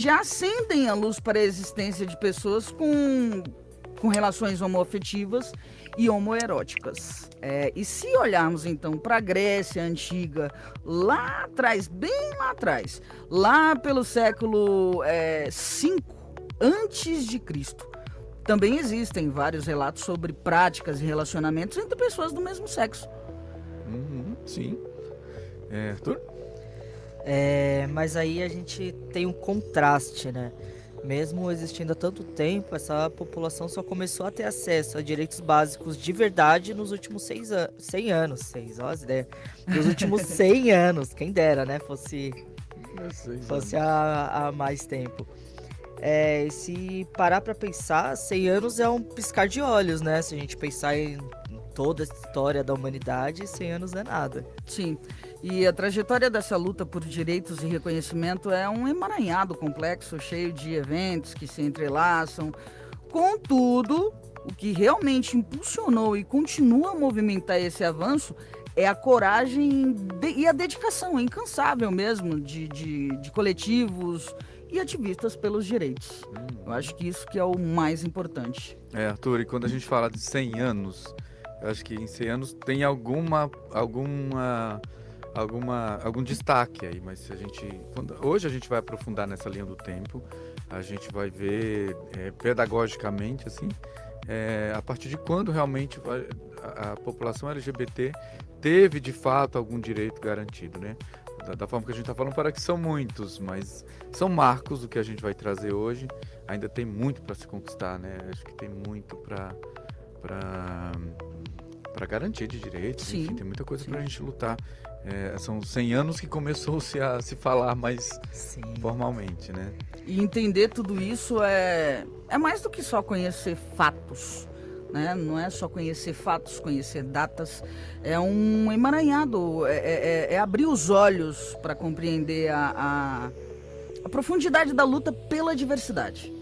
já acendem a luz para a existência de pessoas com relações homoafetivas e homoeróticas. E se olharmos então para a Grécia Antiga, lá atrás, bem lá atrás, lá pelo século V antes de Cristo, também existem vários relatos sobre práticas e relacionamentos entre pessoas do mesmo sexo. Sim. Arthur? Mas aí a gente tem um contraste, né? Mesmo existindo há tanto tempo, essa população só começou a ter acesso a direitos básicos de verdade nos últimos 100 anos. 6, ó, as ideias. Nos últimos 100 anos, quem dera, né? Fosse há mais tempo. E se parar pra pensar, 100 anos é um piscar de olhos, né? Se a gente pensar em toda a história da humanidade, 100 anos não é nada. Sim, e a trajetória dessa luta por direitos e reconhecimento é um emaranhado complexo, cheio de eventos que se entrelaçam. Contudo, o que realmente impulsionou e continua a movimentar esse avanço é a coragem e a dedicação incansável mesmo de coletivos e ativistas pelos direitos. Eu acho que isso que é o mais importante. Arthur, e quando a gente fala de 100 anos, eu acho que em 100 anos tem algum destaque aí, mas se hoje a gente vai aprofundar nessa linha do tempo, a gente vai ver pedagogicamente, assim, a partir de quando realmente a população LGBT teve de fato algum direito garantido, né? Da forma que a gente está falando, parece que são muitos, mas são marcos o que a gente vai trazer hoje. Ainda tem muito para se conquistar, né? Acho que tem muito para garantir de direitos. Sim, enfim, tem muita coisa para a gente lutar. São 100 anos que começou-se a se falar mais formalmente, né? E entender tudo isso é mais do que só conhecer fatos, né? Não é só conhecer fatos, conhecer datas. É um emaranhado, é abrir os olhos para compreender a profundidade da luta pela diversidade.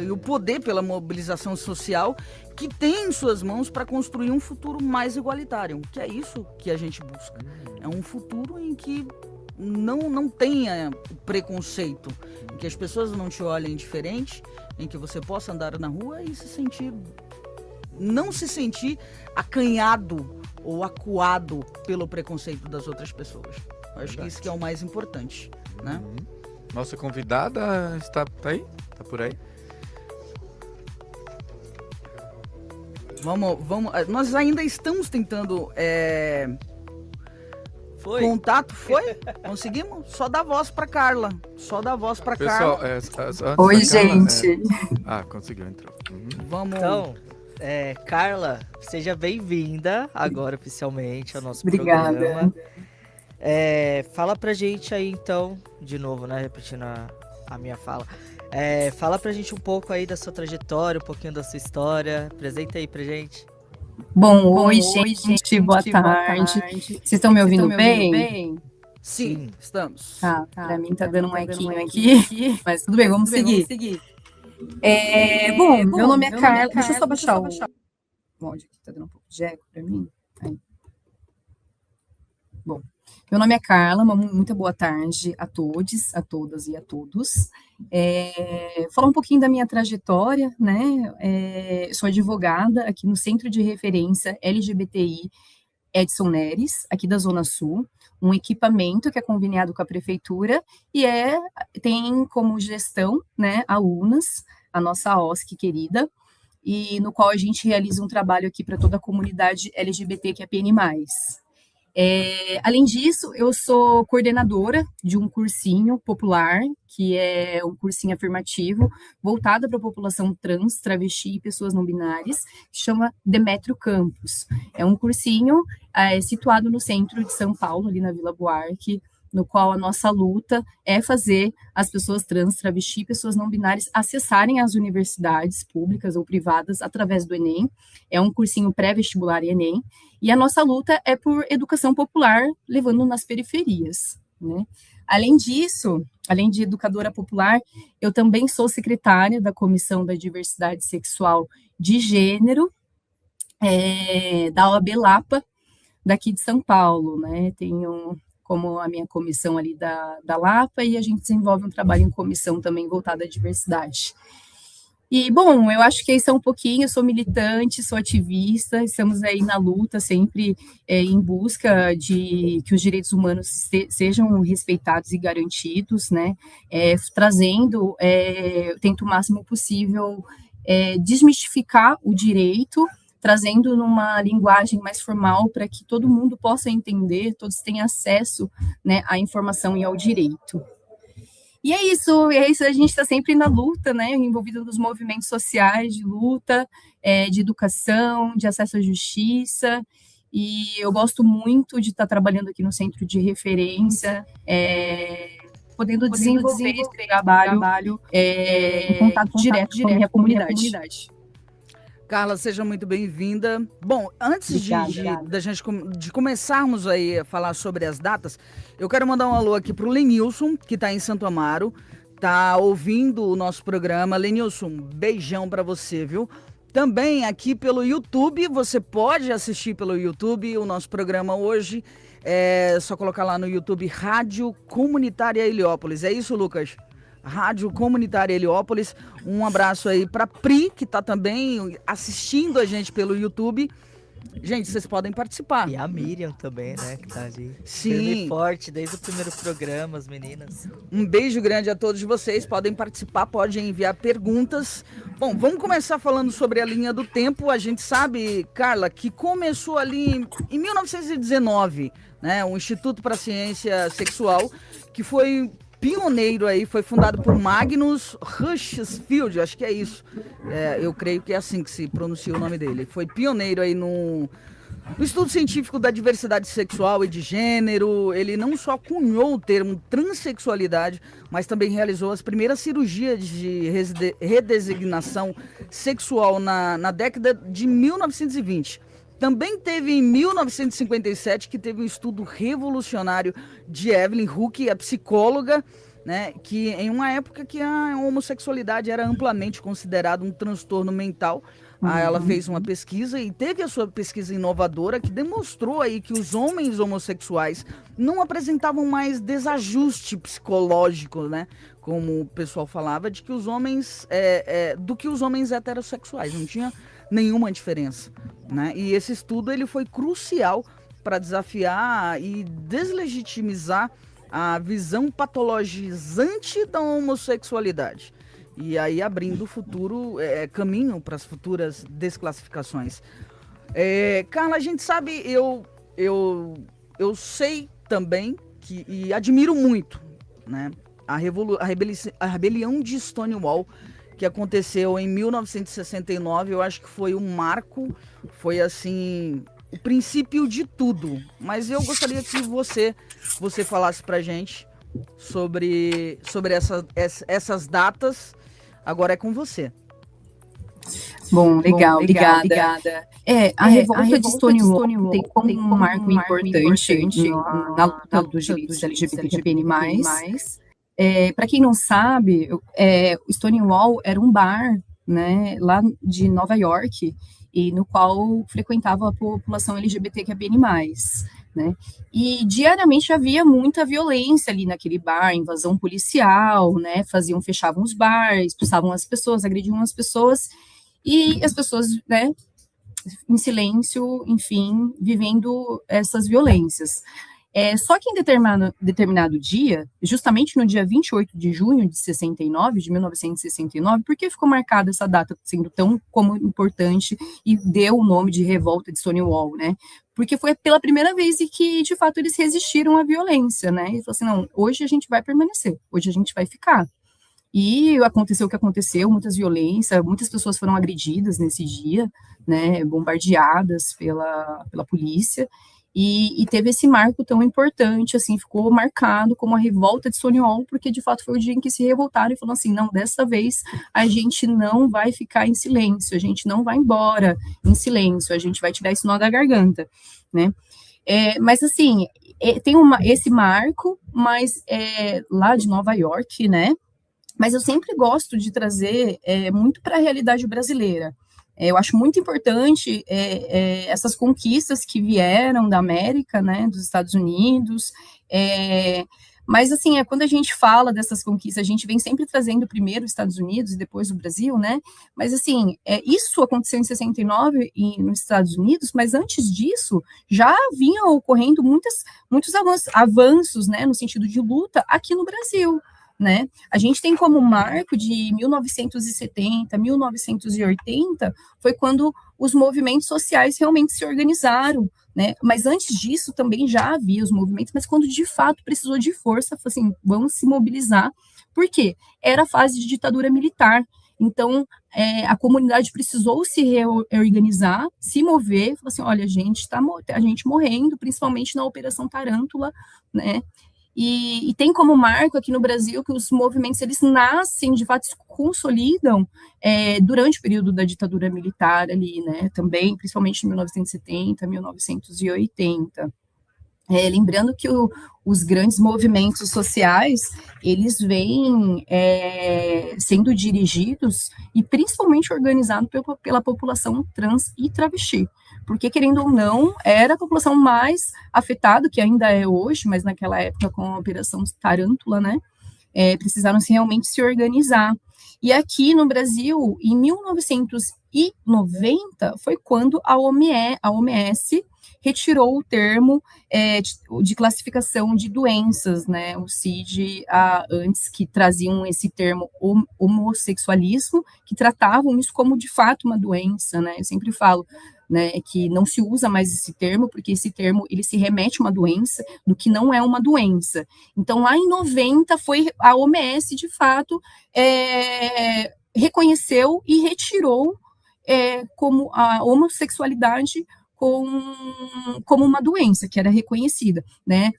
E o poder pela mobilização social que tem em suas mãos para construir um futuro mais igualitário, que é isso que a gente busca. É um futuro em que não tenha preconceito, em que as pessoas não te olhem diferente, em que você possa andar na rua e não se sentir acanhado ou acuado pelo preconceito das outras pessoas. Eu acho que isso que é o mais importante, né? Nossa convidada tá aí? Tá por aí? Vamos. Nós ainda estamos tentando. Foi? Contato, foi? Conseguimos? Só dá voz pra Carla. Pessoal, Carla. Oi, gente. Conseguiu entrar. Vamos. Então, Carla, seja bem-vinda agora oficialmente ao nosso Obrigada. programa. Fala pra gente aí então, de novo, né, repetindo a minha fala. Fala pra gente um pouco aí da sua trajetória, um pouquinho da sua história. Apresenta aí pra gente. Bom, oi, gente. Boa tarde. Vocês estão me ouvindo bem? Sim, estamos. Tá, pra mim tá dando um equinho aqui, mas tudo bem, vamos seguir. Bom, meu nome é Carla. Deixa eu só baixar o áudio aqui, tá dando um pouco de eco pra mim. Aí. Bom, meu nome é Carla, muito boa tarde a todos, a todas e a todos. Falar um pouquinho da minha trajetória, né? Sou advogada aqui no Centro de Referência LGBTI Edson Neres, aqui da Zona Sul, um equipamento que é conveniado com a prefeitura e tem como gestão, né, a UNAS, a nossa OSC querida, e no qual a gente realiza um trabalho aqui para toda a comunidade LGBTQIAPN+. Além disso, eu sou coordenadora de um cursinho popular, que é um cursinho afirmativo, voltado para a população trans, travesti e pessoas não binárias, que chama Demétrio Campus. É um cursinho situado no centro de São Paulo, ali na Vila Buarque, no qual a nossa luta é fazer as pessoas trans, travesti e pessoas não binárias acessarem as universidades públicas ou privadas através do Enem. É um cursinho pré-vestibular e Enem. E a nossa luta é por educação popular, levando nas periferias, né? Além disso, além de educadora popular, eu também sou secretária da Comissão da Diversidade Sexual de Gênero, da OAB Lapa, daqui de São Paulo, né? Tenho como a minha comissão ali da Lapa, e a gente desenvolve um trabalho em comissão também voltado à diversidade. E, bom, eu acho que isso é um pouquinho, eu sou militante, sou ativista, estamos aí na luta sempre em busca de que os direitos humanos sejam respeitados e garantidos, né, trazendo, eu tento o máximo possível desmistificar o direito, trazendo numa linguagem mais formal para que todo mundo possa entender, todos tenham acesso, né, à informação e ao direito. E é isso, a gente está sempre na luta, né, envolvido nos movimentos sociais de luta, de educação, de acesso à justiça, e eu gosto muito de estar trabalhando aqui no Centro de Referência, podendo desenvolver esse trabalho em contato direto com a minha comunidade. Carla, seja muito bem-vinda. Bom, antes de começarmos aí a falar sobre as datas, eu quero mandar um alô aqui para o Lenilson, que está em Santo Amaro, tá ouvindo o nosso programa. Lenilson, beijão para você, viu? Também aqui pelo YouTube, você pode assistir pelo YouTube o nosso programa hoje. É só colocar lá no YouTube Rádio Comunitária Heliópolis. É isso, Lucas? Rádio Comunitária Heliópolis. Um abraço aí para Pri, que está também assistindo a gente pelo YouTube. Gente, vocês podem participar. E a Miriam também, né, que tá ali. Sim. Firme e forte desde o primeiro programa, as meninas. Um beijo grande a todos vocês. Podem participar, podem enviar perguntas. Bom, vamos começar falando sobre a linha do tempo. A gente sabe, Carla, que começou ali em 1919, né, o Instituto para a Ciência Sexual, que foi pioneiro aí, foi fundado por Magnus Hirschfeld, acho que é isso. Eu creio que é assim que se pronuncia o nome dele. Foi pioneiro aí no estudo científico da diversidade sexual e de gênero. Ele não só cunhou o termo transexualidade, mas também realizou as primeiras cirurgias de redesignação sexual na década de 1920. Também teve em 1957 que teve um estudo revolucionário de Evelyn Huck, a psicóloga, né, que em uma época que a homossexualidade era amplamente considerada um transtorno mental, ela fez uma pesquisa e teve a sua pesquisa inovadora que demonstrou aí que os homens homossexuais não apresentavam mais desajuste psicológico, né, como o pessoal falava, de que os homens do que os homens heterossexuais, não tinha nenhuma diferença, né? E esse estudo ele foi crucial para desafiar e deslegitimizar a visão patologizante da homossexualidade. E aí abrindo o futuro caminho para as futuras desclassificações. Carla, a gente sabe, eu sei também e admiro muito, né, a rebelião de Stonewall, que aconteceu em 1969, eu acho que foi um marco, foi assim, o princípio de tudo. Mas eu gostaria que você falasse pra gente sobre essas datas. Agora é com você. Bom, legal, obrigada. A revolta de Stonewall tem como um marco importante na luta dos direitos LGBTQIA+. Para quem não sabe, o Stonewall era um bar, né, lá de Nova York, e no qual frequentava a população LGBTQIA+, né, e diariamente havia muita violência ali naquele bar, invasão policial, né, fechavam os bares, expulsavam as pessoas, agrediam as pessoas, e as pessoas, né, em silêncio, enfim, vivendo essas violências. Só que em determinado dia, justamente no dia 28 de junho de 1969, por que ficou marcada essa data sendo tão como importante e deu o nome de Revolta de Stonewall, né? Porque foi pela primeira vez que, de fato, eles resistiram à violência, né? E falou assim, não, hoje a gente vai permanecer, hoje a gente vai ficar. E aconteceu o que aconteceu, muitas violências, muitas pessoas foram agredidas nesse dia, né? Bombardeadas pela polícia. E teve esse marco tão importante, assim, ficou marcado como a revolta de Stonewall, porque de fato foi o dia em que se revoltaram e falaram assim, não, dessa vez a gente não vai ficar em silêncio, a gente não vai embora em silêncio, a gente vai tirar esse nó da garganta, né? Mas assim, tem esse marco, mas lá de Nova York, né? Mas eu sempre gosto de trazer muito para a realidade brasileira, Eu acho muito importante essas conquistas que vieram da América, né, dos Estados Unidos, mas, assim, quando a gente fala dessas conquistas, a gente vem sempre trazendo primeiro os Estados Unidos e depois o Brasil, né, mas, assim, isso aconteceu em 69 nos Estados Unidos, mas antes disso, já vinham ocorrendo muitos avanços, né, no sentido de luta aqui no Brasil, né? A gente tem como marco de 1970, 1980, foi quando os movimentos sociais realmente se organizaram, né? Mas antes disso também já havia os movimentos, mas quando de fato precisou de força, assim, vamos se mobilizar. Por quê? Era a fase de ditadura militar. Então, a comunidade precisou se reorganizar, se mover, falou assim, olha, a gente morrendo, principalmente na Operação Tarântula, né? E tem como marco aqui no Brasil que os movimentos, eles nascem, de fato, se consolidam durante o período da ditadura militar ali, né, também, principalmente em 1970, 1980. Lembrando que os grandes movimentos sociais, eles vêm sendo dirigidos e principalmente organizados pela população trans e travesti, porque, querendo ou não, era a população mais afetada, que ainda é hoje, mas naquela época com a Operação Tarântula, né, precisaram realmente se organizar. E aqui no Brasil, em 1990, foi quando a OMS retirou o termo de classificação de doenças, né, o CID, antes, que traziam esse termo homossexualismo, que tratavam isso como, de fato, uma doença, né, eu sempre falo, né, que não se usa mais esse termo, porque esse termo, ele se remete a uma doença, do que não é uma doença. Então, lá em 90, foi a OMS, de fato, reconheceu e retirou como a homossexualidade como uma doença que era reconhecida, né?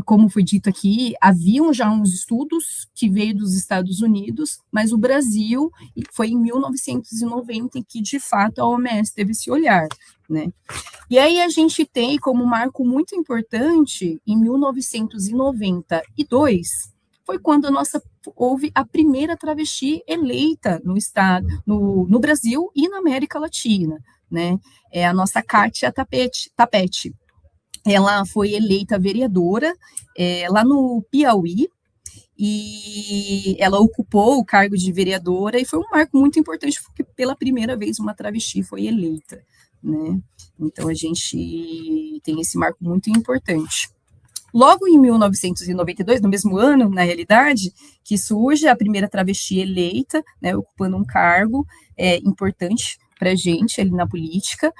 Como foi dito aqui, haviam já uns estudos que veio dos Estados Unidos, mas o Brasil, foi em 1990 em que, de fato, a OMS teve esse olhar, né? E aí a gente tem como marco muito importante, em 1992, foi quando houve a primeira travesti eleita no estado, no Brasil e na América Latina, né? É a nossa Kátia Tapete. Ela foi eleita vereadora lá no Piauí, e ela ocupou o cargo de vereadora, e foi um marco muito importante, porque pela primeira vez uma travesti foi eleita, né? Então a gente tem esse marco muito importante. Logo em 1992, no mesmo ano, na realidade, que surge a primeira travesti eleita, né, ocupando um cargo importante para a gente ali na política,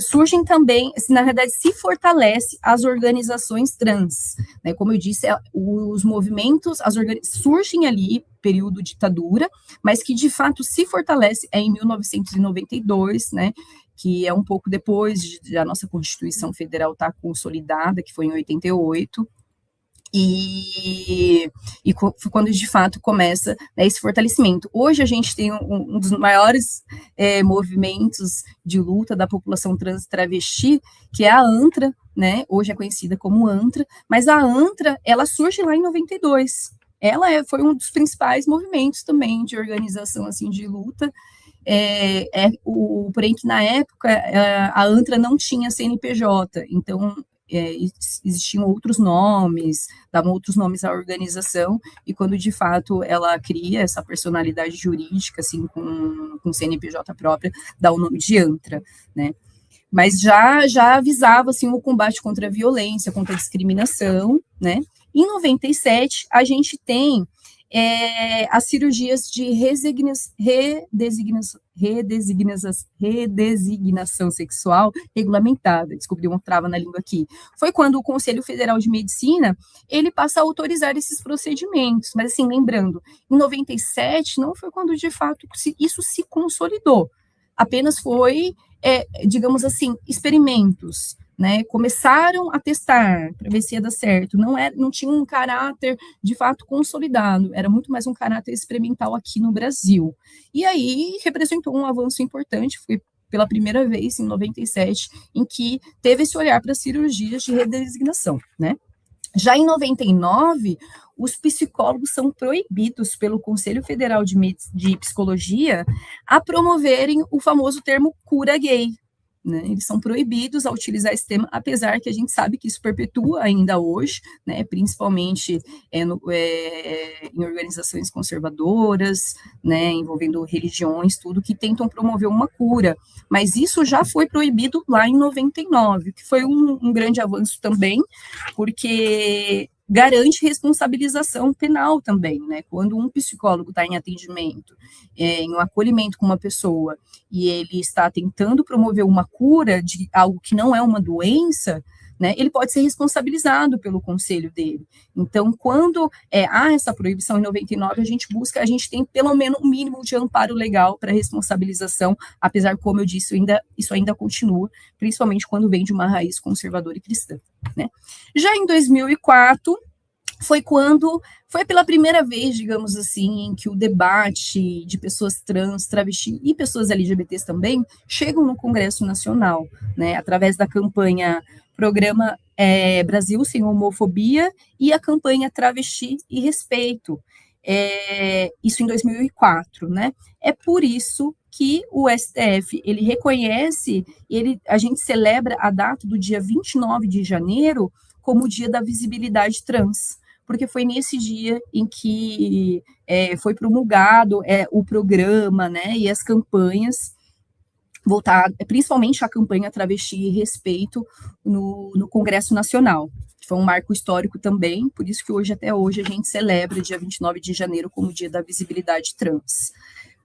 surgem também, na verdade, se fortalece as organizações trans, né, como eu disse, os movimentos, surgem ali, período ditadura, mas que de fato se fortalece em 1992, né, que é um pouco depois da nossa Constituição Federal estar consolidada, que foi em 88, e quando de fato começa, né, esse fortalecimento. Hoje a gente tem um dos maiores movimentos de luta da população trans e travesti, que é a ANTRA, né, hoje é conhecida como ANTRA, mas a ANTRA, ela surge lá em 92, ela foi um dos principais movimentos também de organização, assim, de luta, porém que na época a ANTRA não tinha CNPJ, então existiam outros nomes, davam outros nomes à organização, e quando de fato ela cria essa personalidade jurídica, assim, com CNPJ própria, dá o nome de ANTRA, né? Mas já avisava, assim, o combate contra a violência, contra a discriminação, né? Em 97, a gente tem as cirurgias de redesignação sexual regulamentada. Descobri uma trava na língua aqui. Foi quando o Conselho Federal de Medicina, ele passa a autorizar esses procedimentos. Mas, assim, lembrando, em 97 não foi quando, de fato, isso se consolidou. Apenas foi, digamos assim, experimentos, né, começaram a testar para ver se ia dar certo, não tinha um caráter de fato consolidado, era muito mais um caráter experimental aqui no Brasil. E aí representou um avanço importante, foi pela primeira vez em 97 em que teve esse olhar para cirurgias de redesignação, né? Já em 99, os psicólogos são proibidos pelo Conselho Federal de Psicologia a promoverem o famoso termo cura gay. Né? Eles são proibidos a utilizar esse tema, apesar que a gente sabe que isso perpetua ainda hoje, né? Principalmente em organizações conservadoras, né? Envolvendo religiões, tudo, que tentam promover uma cura. Mas isso já foi proibido lá em 99, que foi um grande avanço também, porque garante responsabilização penal também, né? Quando um psicólogo está em atendimento, em um acolhimento com uma pessoa, e ele está tentando promover uma cura de algo que não é uma doença, né, ele pode ser responsabilizado pelo conselho dele. Então, quando há essa proibição em 99, a gente tem pelo menos um mínimo de amparo legal para responsabilização, apesar, como eu disse, isso ainda continua, principalmente quando vem de uma raiz conservadora e cristã. Né? Já em 2004, foi pela primeira vez, digamos assim, em que o debate de pessoas trans, travesti e pessoas LGBTs também chegam no Congresso Nacional, né, através da campanha Programa Brasil Sem Homofobia e a campanha Travesti e Respeito, isso em 2004, né? É por isso que o STF, ele reconhece, a gente celebra a data do dia 29 de janeiro como o dia da visibilidade trans, porque foi nesse dia em que foi promulgado o programa, né, e as campanhas voltadas, principalmente a campanha Travesti e Respeito no Congresso Nacional. Foi um marco histórico também, por isso que até hoje, a gente celebra dia 29 de janeiro como dia da visibilidade trans.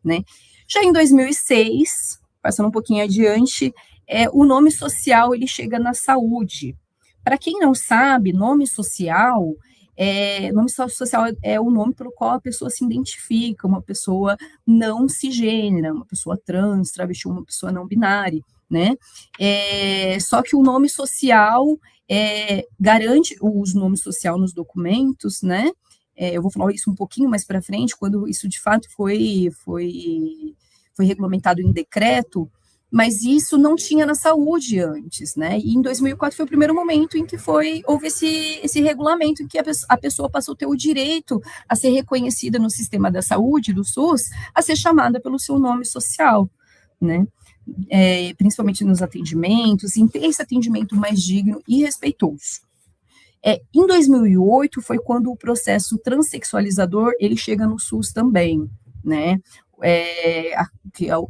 Né? Já em 2006, passando um pouquinho adiante, o nome social ele chega na saúde. Para quem não sabe, nome social é o nome pelo qual a pessoa se identifica, uma pessoa não cisgênera, uma pessoa trans, travesti, uma pessoa não binária, né? Só que o nome social garante o uso do nome social nos documentos, né? Eu vou falar isso um pouquinho mais para frente, quando isso de fato foi regulamentado em decreto, mas isso não tinha na saúde antes, né? E em 2004 foi o primeiro momento em que houve esse regulamento, em que a pessoa passou a ter o direito a ser reconhecida no sistema da saúde, do SUS, a ser chamada pelo seu nome social, né? Principalmente nos atendimentos, em ter esse atendimento mais digno e respeitoso. Em 2008 foi quando o processo transexualizador ele chega no SUS também, né?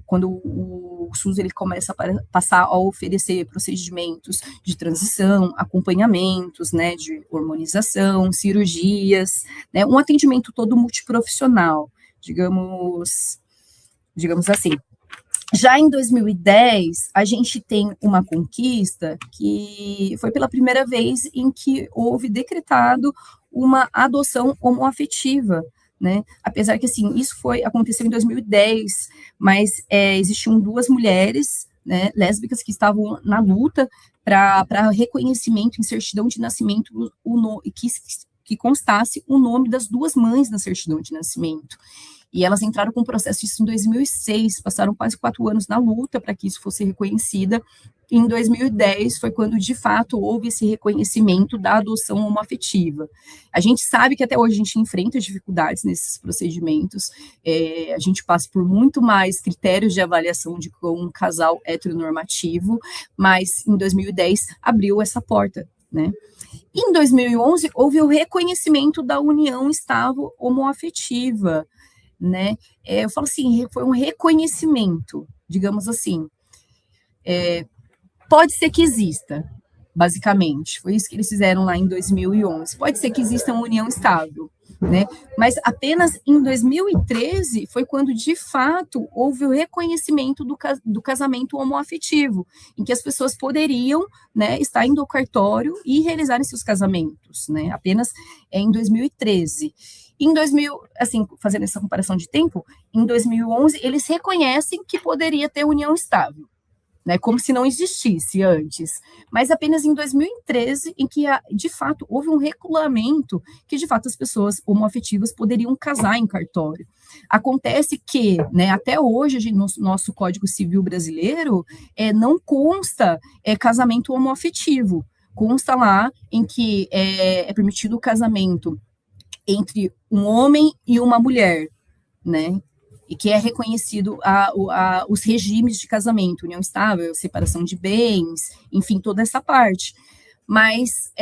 Quando o SUS ele começa a passar a oferecer procedimentos de transição, acompanhamentos, né, de hormonização, cirurgias, né, um atendimento todo multiprofissional, digamos assim. Já em 2010, a gente tem uma conquista que foi pela primeira vez em que houve decretado uma adoção homoafetiva, né? Apesar que, assim, isso aconteceu em 2010, mas existiam duas mulheres, né, lésbicas que estavam na luta para reconhecimento em certidão de nascimento que constasse o nome das duas mães na certidão de nascimento. E elas entraram com o processo disso em 2006, passaram quase 4 anos na luta para que isso fosse reconhecida. E em 2010 foi quando, de fato, houve esse reconhecimento da adoção homoafetiva. A gente sabe que até hoje a gente enfrenta dificuldades nesses procedimentos, a gente passa por muito mais critérios de avaliação de um casal heteronormativo, mas em 2010 abriu essa porta, né? Em 2011 houve o reconhecimento da união estável homoafetiva, né? Eu falo assim, foi um reconhecimento, digamos assim. Pode ser que exista, basicamente, foi isso que eles fizeram lá em 2011. Pode ser que exista uma união estável, né? Mas apenas em 2013 foi quando, de fato, houve o reconhecimento do casamento homoafetivo, em que as pessoas poderiam, né, estar indo ao cartório e realizarem seus casamentos, né? Apenas em 2013. Em 2000, assim, fazendo essa comparação de tempo, em 2011, eles reconhecem que poderia ter união estável, né, como se não existisse antes. Mas apenas em 2013, em que, de fato, houve um regulamento que, de fato, as pessoas homoafetivas poderiam casar em cartório. Acontece que, né, até hoje, no nosso Código Civil brasileiro, não consta casamento homoafetivo, consta lá em que é permitido o casamento entre um homem e uma mulher, né? E que é reconhecido os regimes de casamento, união estável, separação de bens, enfim, toda essa parte. Mas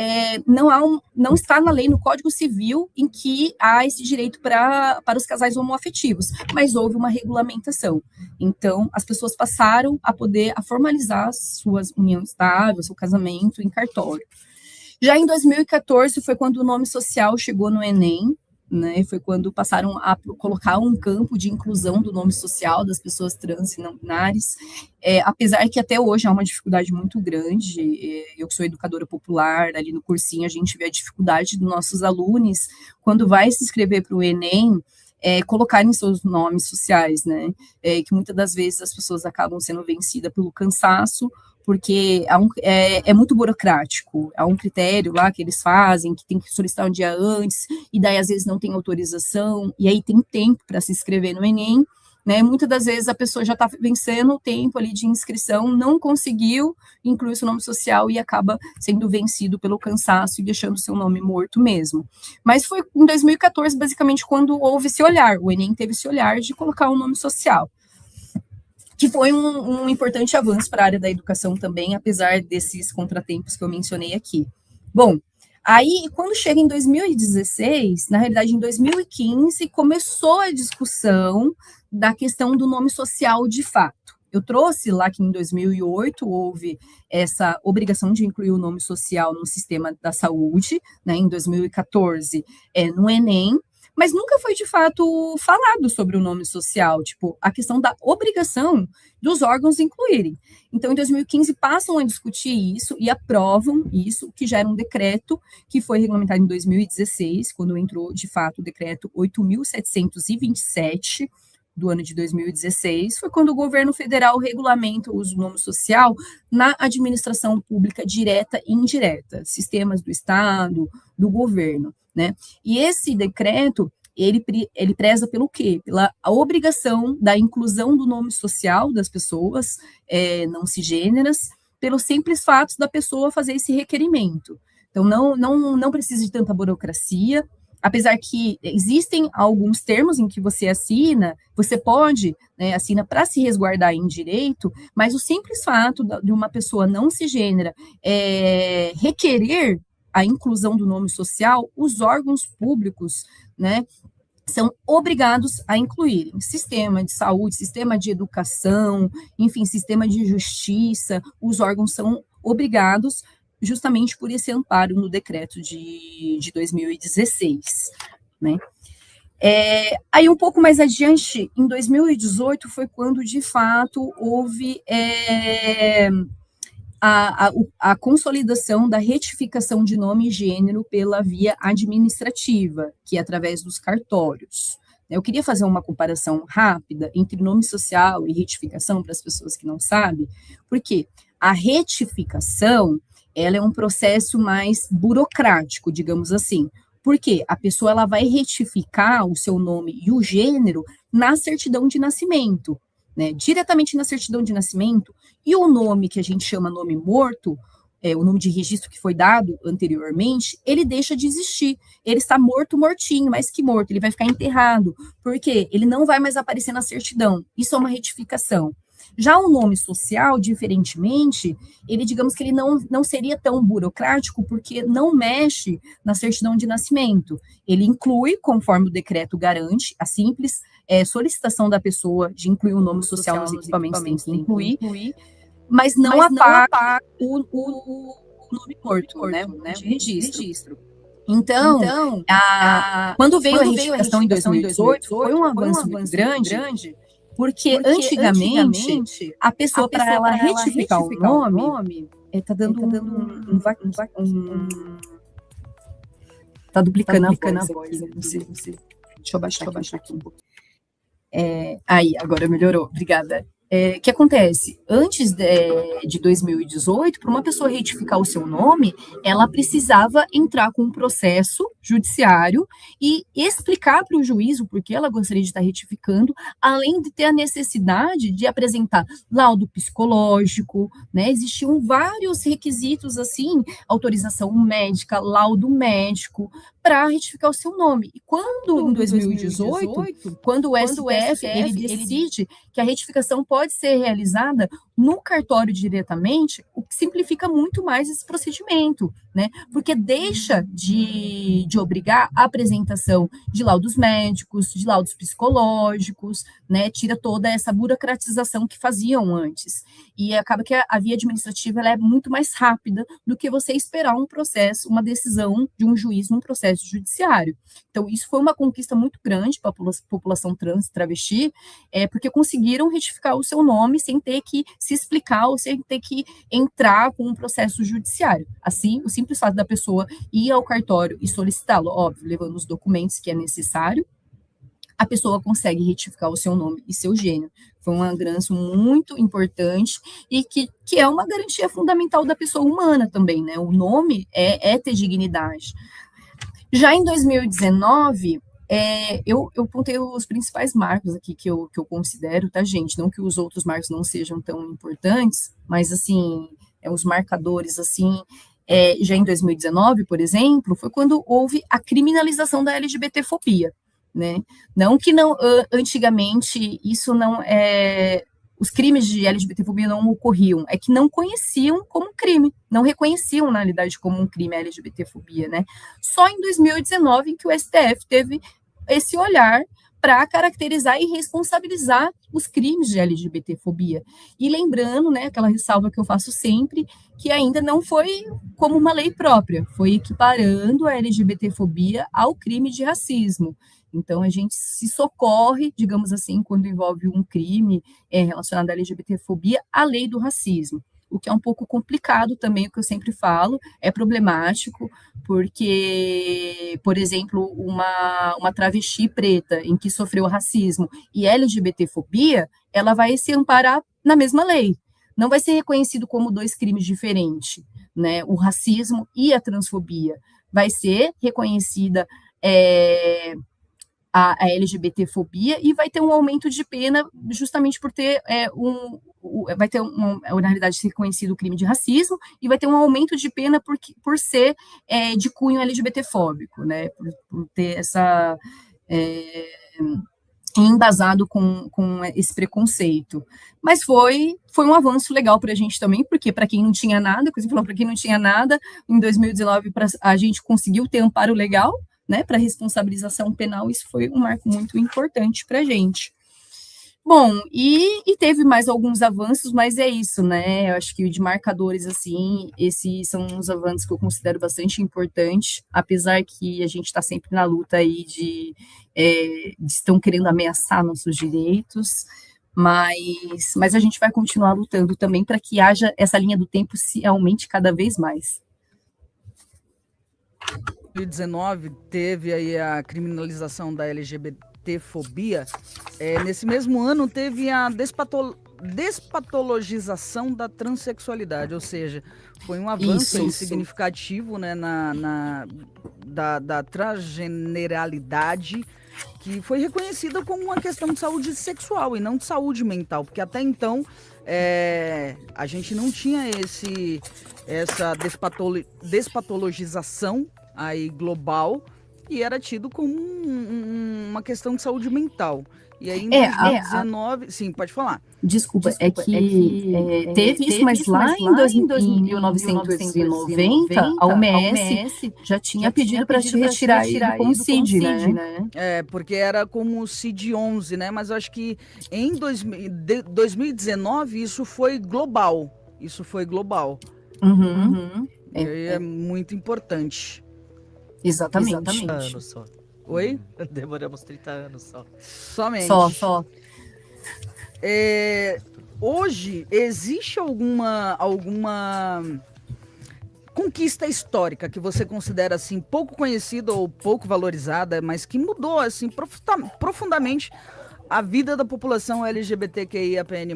não está na lei, no Código Civil, em que há esse direito para os casais homoafetivos, mas houve uma regulamentação. Então, as pessoas passaram a poder formalizar suas união estável, seu casamento em cartório. Já em 2014 foi quando o nome social chegou no Enem, né, foi quando passaram a colocar um campo de inclusão do nome social das pessoas trans e não binárias, apesar que até hoje há uma dificuldade muito grande. Eu que sou educadora popular, ali no cursinho a gente vê a dificuldade dos nossos alunos, quando vai se inscrever para o Enem, colocarem seus nomes sociais, né, que muitas das vezes as pessoas acabam sendo vencidas pelo cansaço, porque é muito burocrático, há um critério lá que eles fazem, que tem que solicitar um dia antes, e daí às vezes não tem autorização, e aí tem tempo para se inscrever no Enem, né? Muitas das vezes a pessoa já está vencendo o tempo ali de inscrição, não conseguiu incluir seu nome social e acaba sendo vencido pelo cansaço e deixando seu nome morto mesmo. Mas foi em 2014, basicamente, quando houve esse olhar, o Enem teve esse olhar de colocar um nome social, que foi um importante avanço para a área da educação também, apesar desses contratempos que eu mencionei aqui. Bom, aí, quando chega em 2016, na realidade, em 2015, começou a discussão da questão do nome social de fato. Eu trouxe lá que em 2008 houve essa obrigação de incluir o nome social no sistema da saúde, né, em 2014, no Enem, mas nunca foi, de fato, falado sobre o nome social, tipo, a questão da obrigação dos órgãos incluírem. Então, em 2015, passam a discutir isso e aprovam isso, que já era um decreto que foi regulamentado em 2016, quando entrou, de fato, o decreto 8.727, do ano de 2016, foi quando o governo federal regulamenta o uso do nome social na administração pública direta e indireta, sistemas do Estado, do governo, né? E esse decreto, ele preza pelo quê? Pela obrigação da inclusão do nome social das pessoas não cisgêneras, pelo simples fato da pessoa fazer esse requerimento. Então, não precisa de tanta burocracia, apesar que existem alguns termos em que você assina, você pode, né, assina para se resguardar em direito, mas o simples fato de uma pessoa não cisgênera requerer a inclusão do nome social, os órgãos públicos, né, são obrigados a incluírem sistema de saúde, sistema de educação, enfim, sistema de justiça, os órgãos são obrigados justamente por esse amparo no decreto de 2016, né. Aí um pouco mais adiante, em 2018, foi quando, de fato, houve a consolidação da retificação de nome e gênero pela via administrativa, que é através dos cartórios. Eu queria fazer uma comparação rápida entre nome social e retificação, para as pessoas que não sabem, porque a retificação, ela é um processo mais burocrático, digamos assim, porque a pessoa ela vai retificar o seu nome e o gênero na certidão de nascimento, né, diretamente na certidão de nascimento, e o nome que a gente chama nome morto, o nome de registro que foi dado anteriormente, ele deixa de existir, ele está morto, mortinho, mais que morto, ele vai ficar enterrado, porque ele não vai mais aparecer na certidão, isso é uma retificação. Já o nome social, diferentemente, ele, digamos que ele não seria tão burocrático, porque não mexe na certidão de nascimento. Ele inclui, conforme o decreto garante, a simples solicitação da pessoa de incluir o nome social nos equipamentos, tem que incluir, mas não apaga o nome morto, né, de registro. Então, quando veio a retificação em 2018, foi um avanço muito grande, porque antigamente, a pessoa, para ela retificar o nome, tá duplicando a voz. Não sei. Deixa eu baixar aqui um pouquinho. Aí, agora melhorou, obrigada. O que acontece? Antes de 2018, para uma pessoa retificar o seu nome, ela precisava entrar com um processo judiciário e explicar para o juiz o porquê ela gostaria de estar retificando, além de ter a necessidade de apresentar laudo psicológico, né? Existiam vários requisitos assim, autorização médica, laudo médico, para retificar o seu nome. E quando, em 2018, quando o STF ele decide que a retificação pode ser realizada no cartório diretamente, o que simplifica muito mais esse procedimento, né? Porque deixa de obrigar a apresentação de laudos médicos, de laudos psicológicos, né? Tira toda essa burocratização que faziam antes. E acaba que a via administrativa ela é muito mais rápida do que você esperar um processo, uma decisão de um juiz num processo judiciário. Então, isso foi uma conquista muito grande para a população trans e travesti, porque conseguiram retificar o seu nome sem ter que se explicar ou sem ter que entrar com um processo judiciário. Assim, o simples fato da pessoa ir ao cartório e solicitá-lo, óbvio, levando os documentos que é necessário, a pessoa consegue retificar o seu nome e seu gênero. Foi um avanço muito importante e que é uma garantia fundamental da pessoa humana também, né? O nome é ter dignidade. Já em 2019, eu pontei os principais marcos aqui que eu considero, tá, gente? Não que os outros marcos não sejam tão importantes, mas, assim, os marcadores, assim, já em 2019, por exemplo, foi quando houve a criminalização da LGBTfobia, né? Não que não, antigamente isso não os crimes de LGBTfobia não ocorriam, é que não conheciam como crime, não reconheciam na realidade como um crime a LGBTfobia, né? Só em 2019 em que o STF teve esse olhar para caracterizar e responsabilizar os crimes de LGBTfobia. E lembrando, né, aquela ressalva que eu faço sempre, que ainda não foi como uma lei própria, foi equiparando a LGBTfobia ao crime de racismo. Então, a gente se socorre, digamos assim, quando envolve um crime relacionado à LGBTfobia, à lei do racismo. O que é um pouco complicado também, o que eu sempre falo, é problemático, porque, por exemplo, uma travesti preta em que sofreu racismo e LGBTfobia, ela vai se amparar na mesma lei. Não vai ser reconhecido como dois crimes diferentes, né? O racismo e a transfobia. Vai ser reconhecida a LGBTfobia e vai ter um aumento de pena justamente por ter vai ter, na realidade, ser reconhecido o crime de racismo e vai ter um aumento de pena por ser de cunho LGBTfóbico, né, por ter essa embasado com esse preconceito. Mas foi um avanço legal para a gente também, porque para quem não tinha nada, como você falou, para quem não tinha nada, em 2019 a gente conseguiu ter amparo legal, né, para responsabilização penal, isso foi um marco muito importante para a gente. Bom, e teve mais alguns avanços, mas é isso, né, eu acho que de marcadores, assim, esses são uns avanços que eu considero bastante importantes, apesar que a gente está sempre na luta aí de estão querendo ameaçar nossos direitos, mas a gente vai continuar lutando também para que haja essa linha do tempo se aumente cada vez mais. 2019 teve aí a criminalização da LGBTfobia. Nesse mesmo ano teve a despatologização da transexualidade, ou seja, foi um avanço significativo, né, da transgeneralidade, que foi reconhecida como uma questão de saúde sexual e não de saúde mental, porque até então a gente não tinha essa despatologização aí global, e era tido como uma questão de saúde mental. E aí em 2019... Sim, pode falar. Desculpa, teve isso, mas lá em 1990, a OMS já tinha pedido para te retirar ele como CID, né? Porque era como CID-11, né? Mas eu acho que em 2019 isso foi global. Uhum. É muito importante. Exatamente. 30 anos só. Oi? Demoramos 30 anos só. Somente. Só. Hoje, existe alguma conquista histórica que você considera assim pouco conhecida ou pouco valorizada, mas que mudou assim profundamente a vida da população LGBTQIAPN+.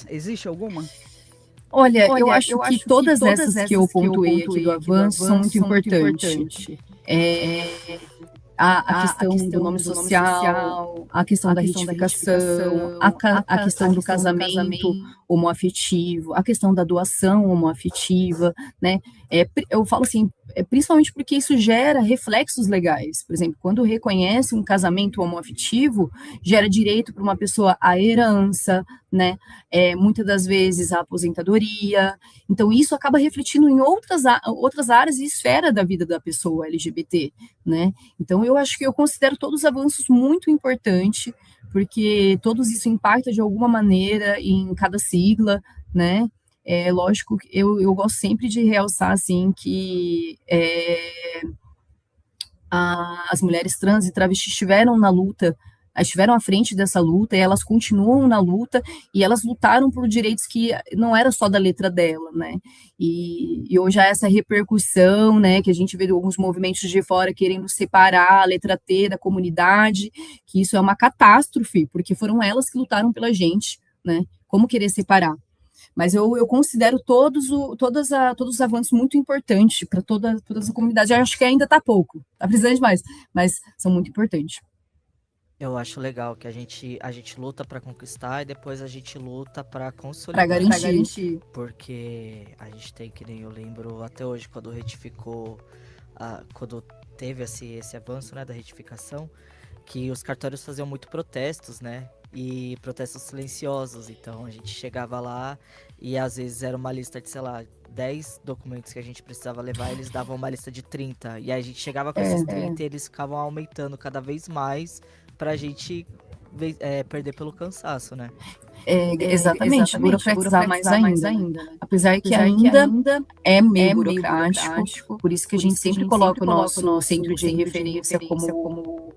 Existe alguma? Olha, eu acho que todas essas que eu pontuei aqui do avanço são muito importantes. A questão do nome social, a questão da retificação, a questão do casamento homoafetivo, a questão da doação homoafetiva, né? Eu falo assim, principalmente porque isso gera reflexos legais. Por exemplo, quando reconhece um casamento homoafetivo, gera direito para uma pessoa à herança, né? Muitas das vezes à aposentadoria. Então, isso acaba refletindo em outras áreas e esferas da vida da pessoa LGBT, né? Então, eu acho que eu considero todos os avanços muito importantes, porque todos isso impacta de alguma maneira em cada sigla, né? Lógico que eu gosto sempre de realçar, assim, que as mulheres trans e travestis estiveram na luta, estiveram à frente dessa luta, e elas continuam na luta, e elas lutaram por direitos que não era só da letra dela, né, e hoje há essa repercussão, né, que a gente vê alguns movimentos de fora querendo separar a letra T da comunidade, que isso é uma catástrofe, porque foram elas que lutaram pela gente, né, como querer separar? Mas eu considero todos os avanços muito importantes para toda essa comunidade. Eu acho que ainda está pouco, está precisando de mais, mas são muito importantes. Eu acho legal que a gente luta para conquistar e depois a gente luta para consolidar. Para garantir. Porque a gente tem, que nem eu lembro até hoje, quando retificou, quando teve esse avanço, né, da retificação, que os cartórios faziam muito protestos, né? E protestos silenciosos, então a gente chegava lá e às vezes era uma lista de, sei lá, 10 documentos que a gente precisava levar, eles davam uma lista de 30, e aí a gente chegava com esses 30 e eles ficavam aumentando cada vez mais pra gente perder pelo cansaço, né? Exatamente, burocratizar mais ainda. Né? Apesar que ainda é meio burocrático, por isso que a gente sempre coloca o nosso centro de referência como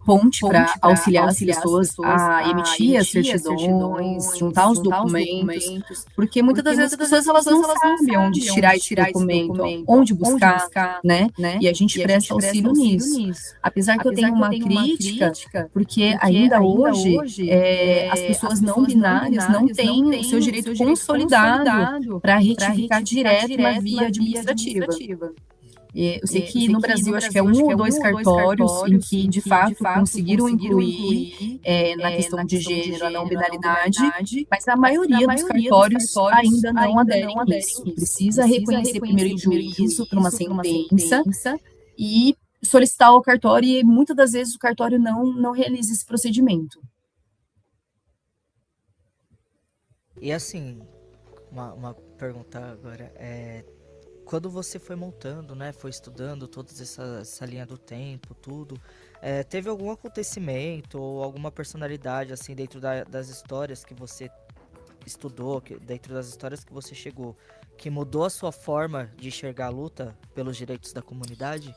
ponte para auxiliar as pessoas a emitir as certidões, juntar os documentos, porque muitas das vezes as pessoas elas não sabem onde tirar esse documento, onde buscar, né? E a gente presta auxílio nisso. Apesar que eu tenho uma crítica, porque ainda hoje as pessoas não binárias não têm o seu direito consolidado para retificar direto na via administrativa. Eu sei que no Brasil acho que é um ou dois cartórios em que, de fato, conseguiram incluir na questão de gênero a não binaridade, mas a maioria dos cartórios ainda não aderem a isso. Precisa reconhecer primeiro em juízo para uma sentença e solicitar ao cartório, e muitas das vezes o cartório não realiza esse procedimento. E assim, uma pergunta agora, quando você foi montando, né, foi estudando toda essa linha do tempo, tudo, teve algum acontecimento ou alguma personalidade, assim, dentro das histórias que você estudou, dentro das histórias que você chegou, que mudou a sua forma de enxergar a luta pelos direitos da comunidade?